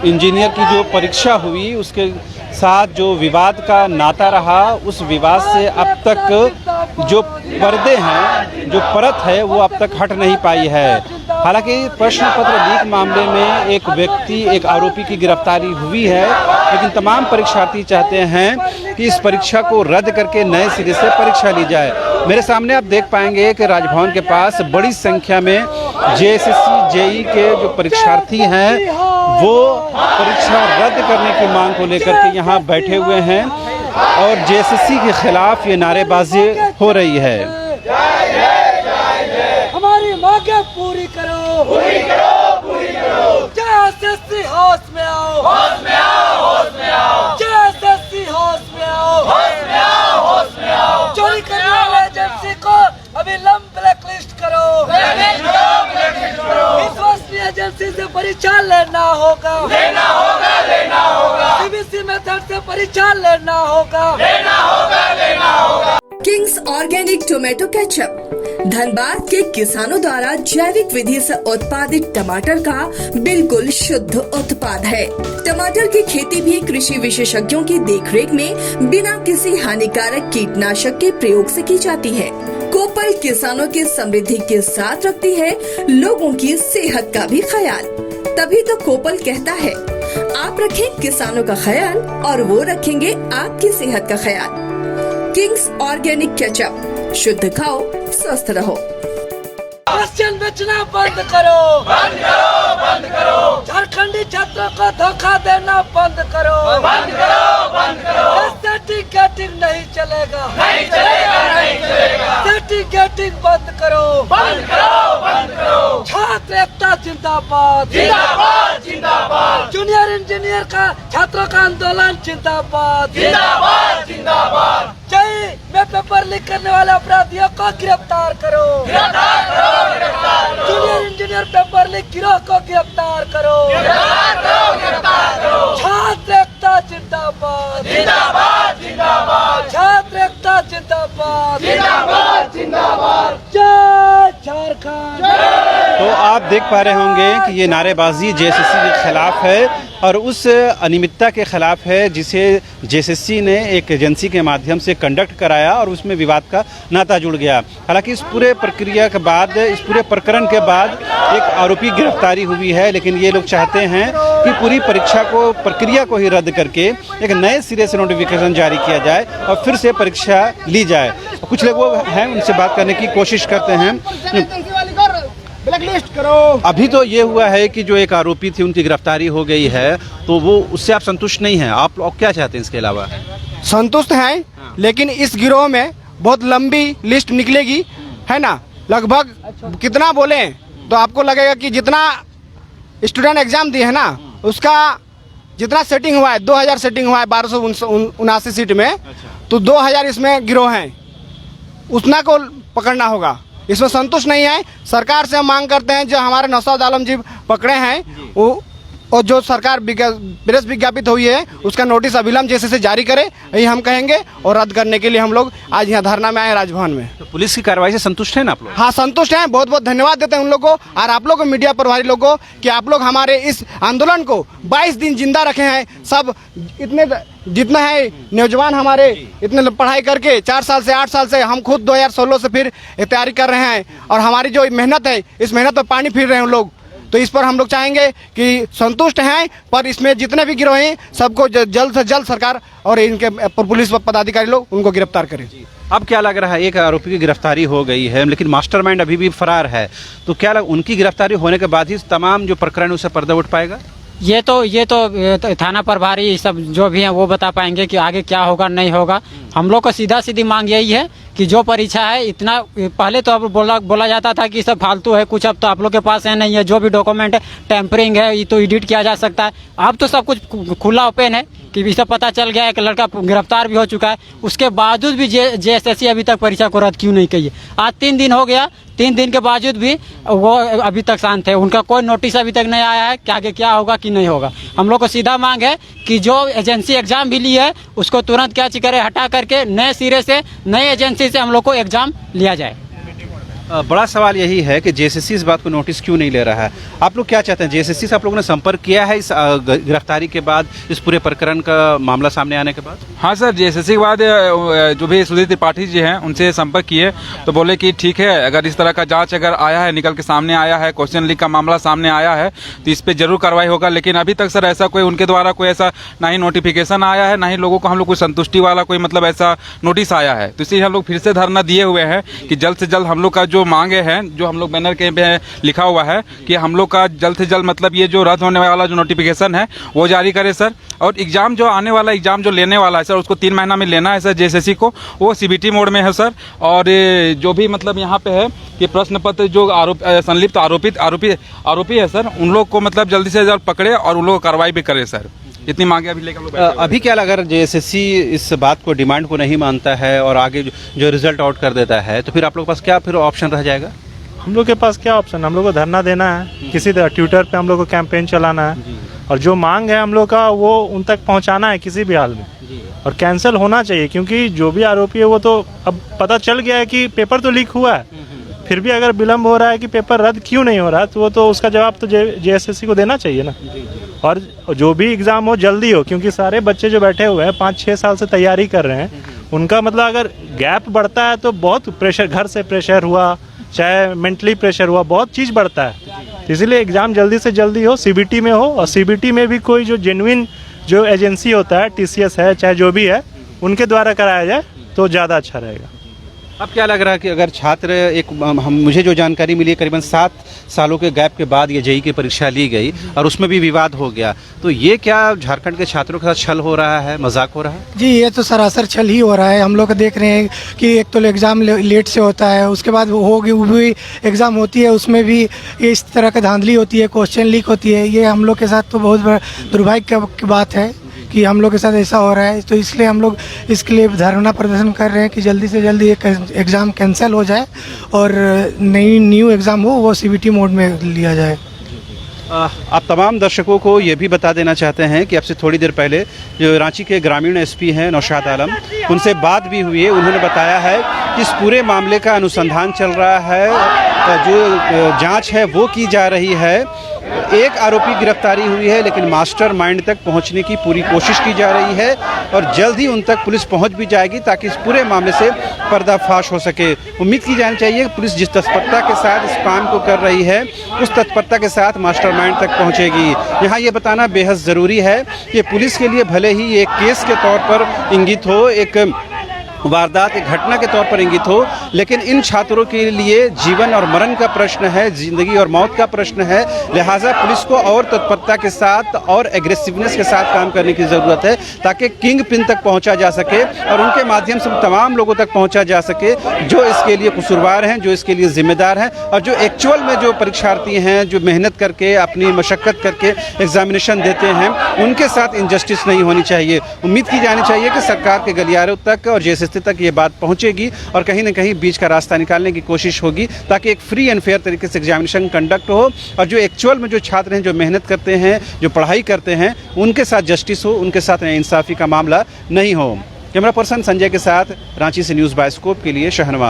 Engineer की जो परीक्षा हुई उसके साथ जो विवाद का नाता रहा, उस विवाद से अब तक जो पर्दे हैं, जो परत है, वो अब तक हट नहीं पाई है। हालांकि प्रश्न पत्र लीक मामले में एक व्यक्ति, एक आरोपी की गिरफ्तारी हुई है, लेकिन तमाम परीक्षार्थी चाहते हैं कि इस परीक्षा को रद्द करके नए सिरे से परीक्षा ली जाए। मेरे सामने आप देख पाएंगे कि राजभवन के पास बड़ी संख्या में जेएसएससी जेई के जो परीक्षार्थी हैं वो परीक्षा रद्द करने की मांग को लेकर के यहाँ बैठे हुए हैं और जेएसएससी के खिलाफ ये नारेबाजी हो रही है। हमारी मांगे पूरी करो, पूरी करो, पूरी करो। जेएसएससी होश में आओ, होश में आओ, होश में आओ। जेएसएससी होश में आओ, होश में आओ, होश में आओ। चोरी करने वाले एजेंसी को अविलंब ब्लैकलिस्ट करो, ब्लैकलिस्ट करो, ब्लैकलिस्ट करो। विश्वसनीय एजेंसी से परीक्षा लेना होगा, लेना होगा, लेना होगा। सीबीएसई मेथड से परीक्षा लेना होगा, लेना होगा, लेना होगा। Kings organic tomato ketchup Dhanbad के किसानों द्वारा जैविक विधि से उत्पादित टमाटर का बिल्कुल शुद्ध उत्पाद है। टमाटर की खेती भी कृषि विशेषज्ञों की देखरेख में बिना किसी हानिकारक कीटनाशक के प्रयोग से की जाती है। कोपल किसानों की समृद्धि के साथ रखती है लोगों की सेहत का भी ख्याल। तभी तो कोपल कहता है, आप रखें किसानों का ख्याल और वो रखेंगे आपकी सेहत का ख्याल। किंग्स ऑर्गेनिक केचप, शुद्ध खाओ, स्वस्थ रहो। राशन बेचना बंद करो, बंद करो, बंद करो। झारखंडी छात्रों को धोखा देना बंद करो, बंद करो, बंद करो। सर्टिफिकेटिंग नहीं चलेगा, नहीं चलेगा, नहीं चलेगा। सर्टिफिकेटिंग बंद करो, बंद करो, बंद करो। छात्र एकता जिंदाबाद, जिंदाबाद, जिंदाबाद। जूनियर इंजीनियर का छात्रों का आंदोलन जिंदाबाद, जिंदाबाद, जिंदाबाद। जय में पेपर लीक करने वाले अपराधियों को गिरफ्तार करो, गिरफ्तार करो, गिरफ्तार करो। जूनियर इंजीनियर पेपर लीक गिरोह को गिरफ्तार करो, गिरफ्तार करो, गिरफ्तार करो। छात्र एकता जिंदाबाद, जिंदाबाद, जिंदाबाद। छात्र एकता जिंदाबाद, जिंदाबाद, जिंदाबाद। जय झारखंड। तो आप देख पा रहे होंगे कि ये नारेबाजी जेएसएससी के खिलाफ है और उस अनियमितता के खिलाफ है जिसे जेएसएससी ने एक एजेंसी के माध्यम से कंडक्ट कराया और उसमें विवाद का नाता जुड़ गया। हालांकि इस पूरे प्रक्रिया के बाद, इस पूरे प्रकरण के बाद एक आरोपी गिरफ्तारी हुई है, लेकिन ये लोग चाहते हैं कि पूरी परीक्षा को, प्रक्रिया को ही रद्द करके एक नए सिरे से नोटिफिकेशन जारी किया जाए और फिर से परीक्षा ली जाए। कुछ लोग वो हैं, उनसे बात करने की कोशिश करते हैं। ब्लैकलिस्ट करो। अभी तो ये हुआ है कि जो एक आरोपी थी उनकी गिरफ्तारी हो गई है, तो वो उससे आप संतुष्ट नहीं हैं? आप लोग क्या चाहते हैं इसके अलावा? संतुष्ट हैं, लेकिन इस गिरोह में बहुत लंबी लिस्ट निकलेगी, है ना। लगभग कितना बोले तो आपको लगेगा कि जितना स्टूडेंट एग्जाम दिए है ना, उसका जितना सेटिंग हुआ है, 2000 सेटिंग हुआ है 1279 सीट में, तो 2000 इसमें गिरोह हैं, उतना को पकड़ना होगा। इसमें संतुष्ट नहीं है। सरकार से हम मांग करते हैं, जो हमारे नौशाद आलम जी पकड़े हैं वो, और जो सरकार प्रेस विज्ञापित हुई है उसका नोटिस अविलंब जैसे से जारी करे, यही हम कहेंगे। और रद्द करने के लिए हम लोग आज यहाँ धरना में आए राजभवन में। तो पुलिस की कार्रवाई से संतुष्ट हैं ना आप लोग? हाँ, संतुष्ट हैं। बहुत बहुत धन्यवाद देते हैं उन लोगों को और आप लोग को, मीडिया प्रभारी लोगों को, कि आप लोग हमारे इस आंदोलन को 22 दिन जिंदा रखे हैं। सब इतने जितना है नौजवान हमारे, इतने पढ़ाई करके 4 साल से 8 साल से, हम खुद 2016 से फिर तैयारी कर रहे हैं और हमारी जो मेहनत है, इस मेहनत पर पानी फिर रहे हैं उन लोग। तो इस पर हम लोग चाहेंगे कि संतुष्ट हैं, पर इसमें जितने भी गिरोह हैं सबको जल्द से जल्द सरकार और इनके पुलिस पदाधिकारी लोग उनको गिरफ्तार करें। अब क्या लग रहा है, एक आरोपी की गिरफ्तारी हो गई है, लेकिन मास्टरमाइंड अभी भी फरार है, तो क्या उनकी गिरफ्तारी होने के बाद ही तमाम जो प्रकरण उससे पर्दा उठ पाएगा? ये तो थाना प्रभारी सब जो भी हैं वो बता पाएंगे कि आगे क्या होगा नहीं होगा। हम लोग को सीधा सीधी मांग यही है कि जो परीक्षा है, इतना पहले तो अब बोला जाता था कि सब फालतू है कुछ, अब तो आप लोग के पास है नहीं है, जो भी डॉक्यूमेंट है टेम्परिंग है, ये तो एडिट किया जा सकता है। अब तो सब कुछ खुला ओपन है कि भी सब पता चल गया है कि लड़का गिरफ्तार भी हो चुका है। उसके बावजूद भी जेएसएससी अभी तक परीक्षा को रद्द क्यों नहीं की है? आज 3 दिन हो गया, 3 दिन के बावजूद भी वो अभी तक शांत है। उनका कोई नोटिस अभी तक नहीं आया है कि आगे क्या होगा कि नहीं होगा। हम लोग को सीधा मांग है कि जो एजेंसी एग्जाम भी ली है उसको तुरंत क्या करे, हटा करके नए सिरे से, नए एजेंसी से हम लोग को एग्जाम लिया जाए। बड़ा सवाल यही है कि जेएसएससी इस बात को नोटिस क्यों नहीं ले रहा है। आप लोग क्या चाहते हैं, जेएसएससी से आप लोगों ने संपर्क किया है इस गिरफ्तारी के बाद, इस पूरे प्रकरण का मामला सामने आने के बाद? हाँ सर, जेएसएससी के बाद जो भी सुधीर त्रिपाठी जी हैं उनसे संपर्क किए तो बोले कि ठीक है, अगर इस तरह का जांच अगर आया है, निकल के सामने आया है, क्वेश्चन लीक का मामला सामने आया है तो इस पर जरूर कार्रवाई होगा। लेकिन अभी तक सर ऐसा कोई उनके द्वारा कोई ऐसा ना ही नोटिफिकेशन आया है, ना ही लोगों को हम लोग कोई संतुष्टि वाला कोई मतलब ऐसा नोटिस आया है। तो इसलिए हम लोग फिर से धरना दिए हुए हैं कि जल्द से जल्द हम लोग का जो मांगे हैं, जो हम लोग बैनर के पे लिखा हुआ है कि हम लोग का जल्द से जल्द मतलब ये जो रद्द होने वाला जो नोटिफिकेशन है वो जारी करे सर। और एग्जाम जो आने वाला एग्जाम जो लेने वाला है सर, उसको 3 महीना में लेना है सर जेएसएससी को, वो सीबीटी मोड में है सर। और जो भी मतलब यहाँ पे है कि प्रश्न पत्र जो संलिप्त आरोपी है सर, उन लोग को मतलब जल्दी से जल्द पकड़े और उन लोग को कार्रवाई भी करे सर। इतनी मांगे अभी लेकर लोग बैठे हुए हैं। अभी क्या लगा, अगर जेएसएससी इस बात को, डिमांड को नहीं मानता है और आगे जो रिजल्ट आउट कर देता है, तो फिर आप लोग के पास क्या फिर ऑप्शन रह जाएगा? हम लोग के पास क्या ऑप्शन, हम लोग को धरना देना है, किसी तरह ट्विटर पे हम लोग को कैंपेन चलाना है और जो मांग है हम लोग का वो उन तक पहुंचाना है किसी भी हाल में, और कैंसिल होना चाहिए। क्योंकि जो भी आरोपी है वो तो अब पता चल गया है कि पेपर तो लीक हुआ है, फिर भी अगर विलम्ब हो रहा है कि पेपर रद्द क्यों नहीं हो रहा है, तो वो तो उसका जवाब तो जेएसएससी को देना चाहिए ना। और जो भी एग्ज़ाम हो जल्दी हो, क्योंकि सारे बच्चे जो बैठे हुए हैं 5-6 साल से तैयारी कर रहे हैं, उनका मतलब अगर गैप बढ़ता है तो बहुत प्रेशर, घर से प्रेशर हुआ, चाहे मेंटली प्रेशर हुआ, बहुत चीज़ बढ़ता है। तो इसीलिए एग्ज़ाम जल्दी से जल्दी हो, सीबीटी में हो, और सीबीटी में भी कोई जो जेन्युइन जो एजेंसी होता है, टीसीएस है चाहे जो भी है, उनके द्वारा कराया जाए तो ज़्यादा अच्छा रहेगा। अब क्या लग रहा है कि अगर छात्र मुझे जो जानकारी मिली है, करीबन 7 सालों के गैप के बाद ये जेईई की परीक्षा ली गई और उसमें भी विवाद हो गया, तो ये क्या झारखंड के छात्रों के साथ छल हो रहा है, मजाक हो रहा है? जी, ये तो सरासर छल ही हो रहा है। हम लोग देख रहे हैं कि एक तो एग्ज़ाम लेट से होता है, उसके बाद वो भी एग्ज़ाम होती है, उसमें भी इस तरह का धांधली होती है, क्वेश्चन लीक होती है। ये हम लोग के साथ तो बहुत बड़ा दुर्भाग्य की बात है कि हम लोग के साथ ऐसा हो रहा है। तो इसलिए हम लोग इसके लिए धरना प्रदर्शन कर रहे हैं कि जल्दी से जल्दी एक एग्ज़ाम कैंसिल हो जाए और न्यू एग्ज़ाम हो वो सीबीटी मोड में लिया जाए। आप तमाम दर्शकों को ये भी बता देना चाहते हैं कि अब से थोड़ी देर पहले जो रांची के ग्रामीण एसपी हैं नौशाद आलम, उनसे बात भी हुई है। उन्होंने बताया है कि इस पूरे मामले का अनुसंधान चल रहा है, जो जांच है वो की जा रही है। एक आरोपी गिरफ्तारी हुई है, लेकिन मास्टर माइंड तक पहुंचने की पूरी कोशिश की जा रही है और जल्द ही उन तक पुलिस पहुंच भी जाएगी ताकि इस पूरे मामले से पर्दाफाश हो सके। उम्मीद की जानी चाहिए कि पुलिस जिस तत्परता के साथ इस काम को कर रही है, उस तत्परता के साथ मास्टर माइंड तक पहुंचेगी। यहाँ ये बताना बेहद ज़रूरी है कि पुलिस के लिए भले ही एक केस के तौर पर इंगित हो, एक वारदात, एक घटना के तौर पर इंगित हो, लेकिन इन छात्रों के लिए जीवन और मरण का प्रश्न है, जिंदगी और मौत का प्रश्न है। लिहाजा पुलिस को और तत्परता के साथ और एग्रेसिवनेस के साथ काम करने की ज़रूरत है ताकि किंग पिन तक पहुंचा जा सके और उनके माध्यम से तमाम लोगों तक पहुंचा जा सके जो इसके लिए कसूरवार हैं, जो इसके लिए जिम्मेदार हैं और जो एक्चुअल में जो परीक्षार्थी हैं, जो मेहनत करके अपनी मशक्क़त करके एग्जामिनेशन देते हैं, उनके साथ इनजस्टिस नहीं होनी चाहिए। उम्मीद की जानी चाहिए कि सरकार के गलियारों तक और जेएसएससी तक ये बात पहुंचेगी और कहीं ना कहीं बीच का रास्ता निकालने की कोशिश होगी ताकि एक फ्री एंड फेयर तरीके से एग्जामिनेशन कंडक्ट हो और जो एक्चुअल में जो छात्र हैं, जो मेहनत करते हैं, जो पढ़ाई करते हैं, उनके साथ जस्टिस हो, उनके साथ इंसाफी का मामला नहीं हो। कैमरा पर्सन संजय के साथ रांची से न्यूज़ बायोस्कोप के लिए शहनवाज।